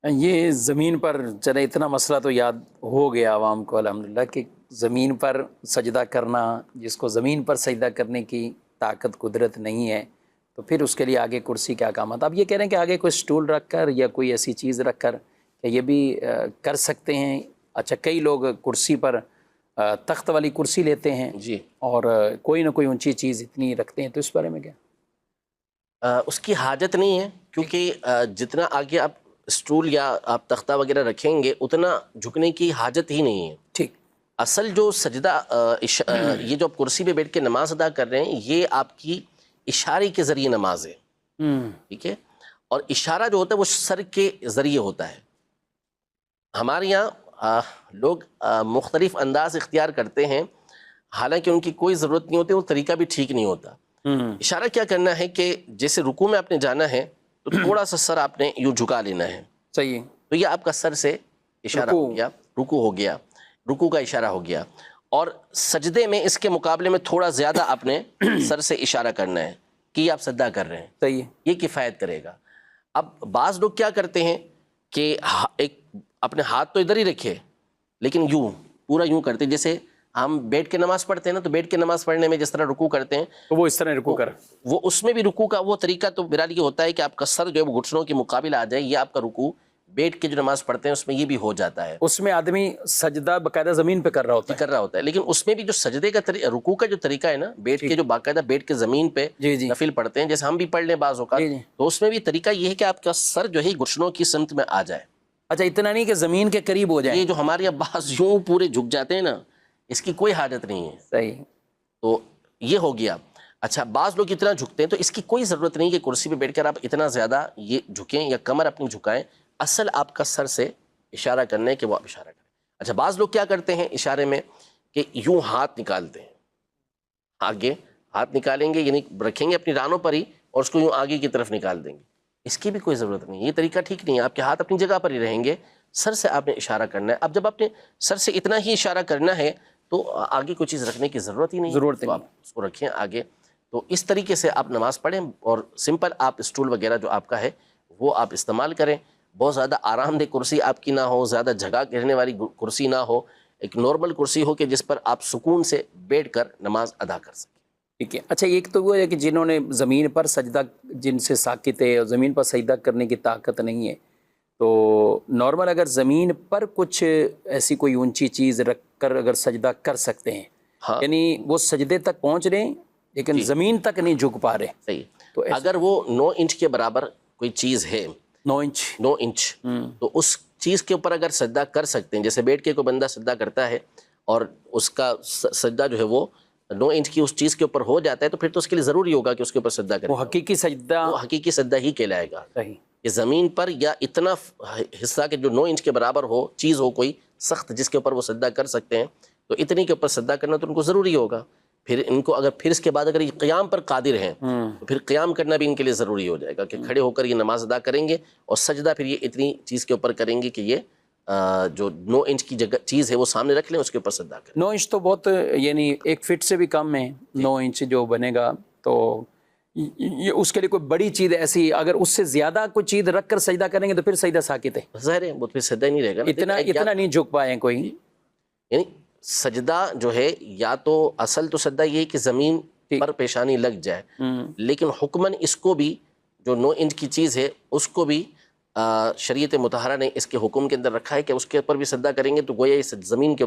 یہ زمین پر چلے اتنا مسئلہ تو یاد ہو گیا عوام کو الحمدللہ کہ زمین پر سجدہ کرنا، جس کو زمین پر سجدہ کرنے کی طاقت قدرت نہیں ہے تو پھر اس کے لیے آگے کرسی کیا کام آتا۔ اب یہ کہہ رہے ہیں کہ آگے کوئی سٹول رکھ کر یا کوئی ایسی چیز رکھ کر کہ یہ بھی کر سکتے ہیں۔ اچھا، کئی لوگ کرسی پر تخت والی کرسی لیتے ہیں جی، اور کوئی نہ کوئی اونچی چیز اتنی رکھتے ہیں، تو اس بارے میں کیا؟ اس کی حاجت نہیں ہے، کیونکہ جتنا آگے آپ اسٹول یا آپ تختہ وغیرہ رکھیں گے اتنا جھکنے کی حاجت ہی نہیں ہے۔ ٹھیک۔ اصل جو سجدہ یہ جو آپ کرسی پہ بیٹھ کے نماز ادا کر رہے ہیں، یہ آپ کی اشارے کے ذریعے نماز ہے، ٹھیک ہے؟ اور اشارہ جو ہوتا ہے وہ سر کے ذریعے ہوتا ہے۔ ہمارے یہاں لوگ مختلف انداز اختیار کرتے ہیں، حالانکہ ان کی کوئی ضرورت نہیں ہوتی، وہ طریقہ بھی ٹھیک نہیں ہوتا۔ اشارہ کیا کرنا ہے کہ جیسے رکوع میں آپ نے جانا ہے تو تھوڑا سا سر آپ نے یوں جھکا لینا ہے، صحیح۔ تو یہ آپ کا سر سے اشارہ ہو گیا، رکوع ہو گیا، رکوع کا اشارہ ہو گیا۔ اور سجدے میں اس کے مقابلے میں تھوڑا زیادہ آپ نے سر سے اشارہ کرنا ہے کہ یہ آپ سجدہ کر رہے ہیں، صحیح۔ یہ کفایت کرے گا۔ اب بعض لوگ کیا کرتے ہیں کہ ایک اپنے ہاتھ تو ادھر ہی رکھے لیکن یوں پورا یوں کرتے، جیسے ہم بیٹھ کے نماز پڑھتے ہیں نا، تو بیٹھ کے نماز پڑھنے میں جس طرح رکوع کرتے ہیں تو وہ اس طرح رکوع کر، وہ اس میں بھی رکوع کا وہ طریقہ تو میرا یہ ہوتا ہے کہ آپ کا سر جو ہے وہ گھٹنوں کے مقابل آ جائے، یہ آپ کا رکوع بیٹھ کے جو نماز پڑھتے ہیں اس میں یہ بھی ہو جاتا ہے۔ اس میں آدمی سجدہ باقاعدہ زمین پہ کر رہا ہوتا ہے، لیکن اس میں بھی جو سجدے کا رکوع کا جو طریقہ ہے نا، بیٹھ کے جو باقاعدہ بیٹھ کے زمین پہ نفل پڑھتے ہیں، جیسے ہم بھی پڑھ لیں بعض اوقات، تو اس میں بھی طریقہ یہ ہے کہ آپ کا سر جو ہے گھٹنوں کی سمت میں آ جائے۔ اچھا، اتنا نہیں کہ زمین کے قریب ہو جائے۔ یہ جو ہمارے یہاں بعض یوں پورے جھک جاتے ہیں نا، اس کی کوئی حاجت نہیں ہے۔ صحیح۔ تو یہ ہو گیا۔ اچھا، بعض لوگ اتنا جھکتے ہیں تو اس کی کوئی ضرورت نہیں کہ کرسی پہ بیٹھ کر آپ اتنا زیادہ یہ جھکیں یا کمر اپنی جھکائیں، اصل آپ کا سر سے اشارہ کرنے کہ وہ آپ اشارہ کریں۔ اچھا، بعض لوگ کیا کرتے ہیں اشارے میں کہ یوں ہاتھ نکالتے ہیں، آگے ہاتھ نکالیں گے، یعنی رکھیں گے اپنی رانوں پر ہی اور اس کو یوں آگے کی طرف نکال دیں گے، اس کی بھی کوئی ضرورت نہیں، یہ طریقہ ٹھیک نہیں ہے۔ آپ کے ہاتھ اپنی جگہ پر ہی رہیں گے، سر سے آپ نے اشارہ کرنا ہے۔ اب جب آپ نے سر سے اتنا ہی اشارہ کرنا ہے تو آگے کوئی چیز رکھنے کی ضرورت ہی نہیں، تو آپ اس کو رکھیں آگے۔ تو اس طریقے سے آپ نماز پڑھیں اور سمپل آپ اسٹول وغیرہ جو آپ کا ہے وہ آپ استعمال کریں۔ بہت زیادہ آرام دہ کرسی آپ کی نہ ہو، زیادہ جگہ گھیرنے والی کرسی نہ ہو، ایک نارمل کرسی ہو کہ جس پر آپ سکون سے بیٹھ کر نماز ادا کر سکیں۔ ٹھیک ہے۔ اچھا، ایک تو وہ ہے کہ جنہوں نے زمین پر سجدہ، جن سے ساکت ہے اور زمین پر سجدہ کرنے کی طاقت نہیں ہے، تو نارمل اگر زمین پر کچھ ایسی کوئی اونچی چیز رکھ کر اگر سجدہ کر سکتے ہیں، یعنی وہ سجدے تک پہنچ رہے ہیں لیکن زمین تک نہیں جھک پا رہے، صحیح۔ تو اگر وہ 9 انچ کے برابر کوئی چیز ہے، 9 انچ، تو اس چیز کے اوپر اگر سجدہ کر سکتے ہیں، جیسے بیٹھ کے کوئی بندہ سجدہ کرتا ہے اور اس کا سجدہ جو ہے وہ 9 انچ کی اس چیز کے اوپر ہو جاتا ہے، تو پھر تو اس کے لیے ضروری ہوگا کہ اس کے اوپر سجدہ کرے، وہ حقیقی سجدہ، وہ حقیقی سجدہ ہی کہلائے گا۔ صحیح۔ کہ زمین پر یا اتنا حصہ کہ جو 9 انچ کے برابر ہو، چیز ہو کوئی سخت جس کے اوپر وہ سجدہ کر سکتے ہیں، تو اتنی کے اوپر سجدہ کرنا تو ان کو ضروری ہوگا۔ پھر ان کو اگر پھر اس کے بعد اگر یہ قیام پر قادر ہیں تو پھر قیام کرنا بھی ان کے لیے ضروری ہو جائے گا کہ کھڑے ہو کر یہ نماز ادا کریں گے، اور سجدہ پھر یہ اتنی چیز کے اوپر کریں گے کہ یہ جو 9 انچ کی جگہ چیز ہے وہ سامنے رکھ لیں، اس کے اوپر سجدہ کریں۔ 9 انچ تو بہت، یعنی 1 فٹ سے بھی کم ہے 9 انچ جو بنے گا، تو یہ اس کے لیے کوئی بڑی چیز ایسی اگر اس سے زیادہ کوئی چیز رکھ کر سجدہ کریں گے تو پھر سجدہ ساکت ہے، ظاہر ہے وہ پھر سجدہ ہی نہیں رہے گا۔ اتنا نہیں جھک پائے کوئی، یعنی سجدہ جو ہے یا تو اصل تو سجدہ یہ ہے کہ زمین پر پیشانی لگ جائے، لیکن حکماً اس کو بھی جو 9 انچ کی چیز ہے اس کو بھی شریعت مطہرہ نے اس کے حکم کے اندر رکھا ہے کہ اس کے اوپر بھی سجدہ کریں گے تو گویا زمین کے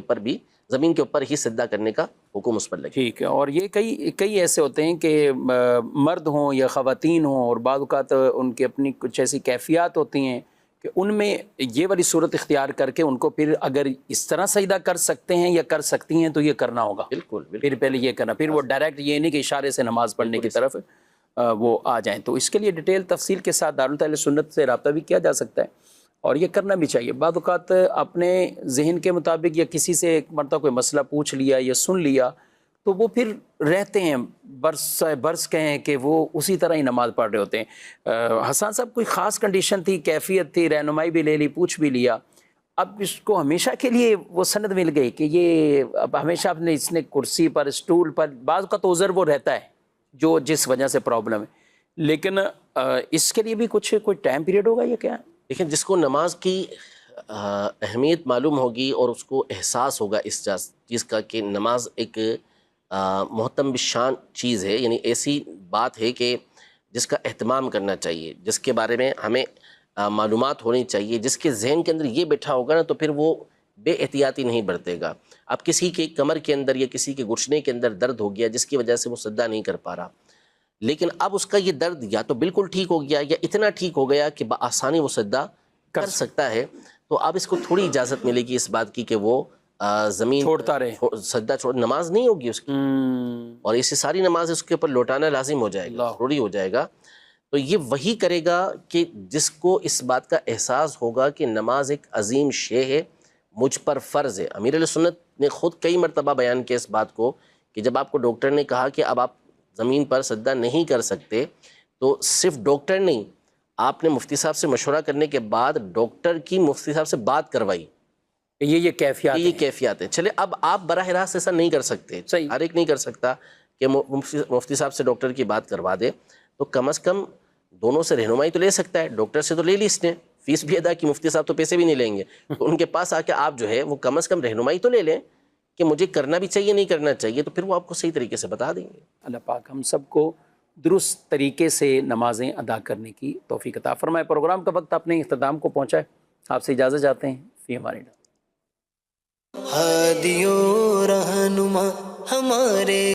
اوپر ہی سجدہ کرنے کا حکم اس پر لگے۔ ٹھیک ہے۔ اور یہ کئی ایسے ہوتے ہیں کہ مرد ہوں یا خواتین ہوں، اور بعض اوقات ان کی اپنی کچھ ایسی کیفیات ہوتی ہیں کہ ان میں یہ والی صورت اختیار کر کے ان کو پھر اگر اس طرح سجدہ کر سکتے ہیں یا کر سکتی ہیں تو یہ کرنا ہوگا۔ بالکل۔ پھر پہلے یہ کرنا، پھر وہ ڈائریکٹ یہ نہیں کہ اشارے سے نماز پڑھنے کی طرف وہ آ جائیں۔ تو اس کے لیے ڈیٹیل تفصیل کے ساتھ دارالتعلیم سنت سے رابطہ بھی کیا جا سکتا ہے اور یہ کرنا بھی چاہیے۔ بعض اوقات اپنے ذہن کے مطابق یا کسی سے ایک مرتبہ کوئی مسئلہ پوچھ لیا یا سن لیا تو وہ پھر رہتے ہیں، برس کہیں کہ وہ اسی طرح ہی نماز پڑھ رہے ہوتے ہیں۔ حسان صاحب، کوئی خاص کنڈیشن تھی، کیفیت تھی، رہنمائی بھی لے لی، پوچھ بھی لیا، اب اس کو ہمیشہ کے لیے وہ سند مل گئی کہ یہ اب ہمیشہ اپنے اس نے کرسی پر، اسٹول پر، بعض کا تو عذر وہ رہتا ہے جو جس وجہ سے پرابلم ہے، لیکن اس کے لیے بھی کوئی ٹائم پیریڈ ہوگا یا کیا؟ دیکھیں جس کو نماز کی اہمیت معلوم ہوگی اور اس کو احساس ہوگا اس چیز کا کہ نماز ایک محتم بشان چیز ہے، یعنی ایسی بات ہے کہ جس کا اہتمام کرنا چاہیے، جس کے بارے میں ہمیں معلومات ہونی چاہیے، جس کے ذہن کے اندر یہ بیٹھا ہوگا نا تو پھر وہ بے احتیاطی نہیں برتے گا. اب کسی کے کمر کے اندر یا کسی کے گھٹنے کے اندر درد ہو گیا جس کی وجہ سے وہ سجدہ نہیں کر پا رہا، لیکن اب اس کا یہ درد یا تو بالکل ٹھیک ہو گیا یا اتنا ٹھیک ہو گیا کہ بآسانی وہ سجدہ کر سکتا ہے، تو اب اس کو تھوڑی اجازت ملے گی اس بات کی کہ وہ زمین چھوڑتا رہے، سجدہ چھوڑ، نماز نہیں ہوگی اس کی، اور اسے ساری نماز اس کے اوپر لوٹانا لازم ہو جائے گا، ضروری ہو جائے گا. تو یہ وہی کرے گا کہ جس کو اس بات کا احساس ہوگا کہ نماز ایک عظیم شے ہے، مجھ پر فرض ہے. امیر علیہ سنت نے خود کئی مرتبہ بیان کیا اس بات کو کہ جب آپ کو ڈاکٹر نے کہا کہ اب آپ زمین پر سجدہ نہیں کر سکتے، تو صرف ڈاکٹر نہیں، آپ نے مفتی صاحب سے مشورہ کرنے کے بعد ڈاکٹر کی مفتی صاحب سے بات کروائی یہ کیفیات کہ یہ کیفیات ہیں. چلے اب آپ براہ راست ایسا نہیں کر سکتے، صحیح، ہر ایک نہیں کر سکتا کہ مفتی صاحب سے ڈاکٹر کی بات کروا دے، تو کم از کم دونوں سے رہنمائی تو لے سکتا ہے. ڈاکٹر سے تو لے لی اس نے، فیس بھی ادا کی، مفتی صاحب تو پیسے بھی نہیں لیں گے، تو ان کے پاس آ کے آپ جو ہے وہ کم از کم رہنمائی تو لے لیں کہ مجھے کرنا بھی چاہیے نہیں کرنا چاہیے، تو پھر وہ آپ کو صحیح طریقے سے بتا دیں گے. اللہ پاک ہم سب کو درست طریقے سے نمازیں ادا کرنے کی توفیق عطا فرمائے. پروگرام کا وقت اپنے اختتام کو پہنچا ہے، آپ سے اجازت چاہتے ہیں. فی امان اللہ. ہادی و رہنما ہمارے